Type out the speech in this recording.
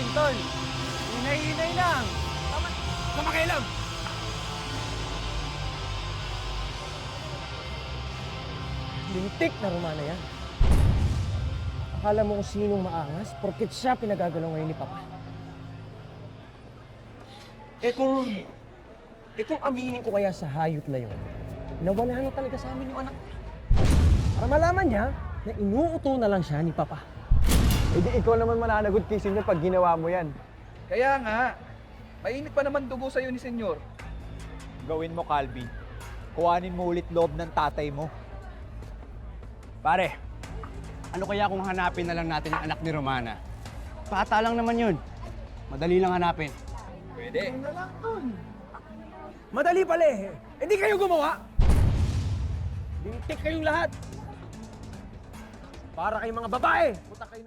Anton, hinay-hinay lang. Kumakialam! Lintik na Romana yan. Akala mo kung sinong maangas, porket siya pinagagalaw ngayon ni Papa. kung aminin ko kaya sa hayop na yun, nawala na talaga sa amin yung anak niya. Para malaman niya na inuuto na lang siya ni Papa. Eh di ikaw naman mananagot kay Senyor pag ginawa mo yan. Kaya nga, mainit pa naman dugo sa'yo ni Senyor. Gawin mo, Calvin. Kuhanin mo ulit loob ng tatay mo. Pare, ano kaya kung hanapin na lang natin ang anak ni Romana? Bata lang naman yun. Madali lang hanapin. Pwede. Madali pala eh. Eh di kayo gumawa. Lintik kayong lahat. Para kayong mga babae. Puta kayo ng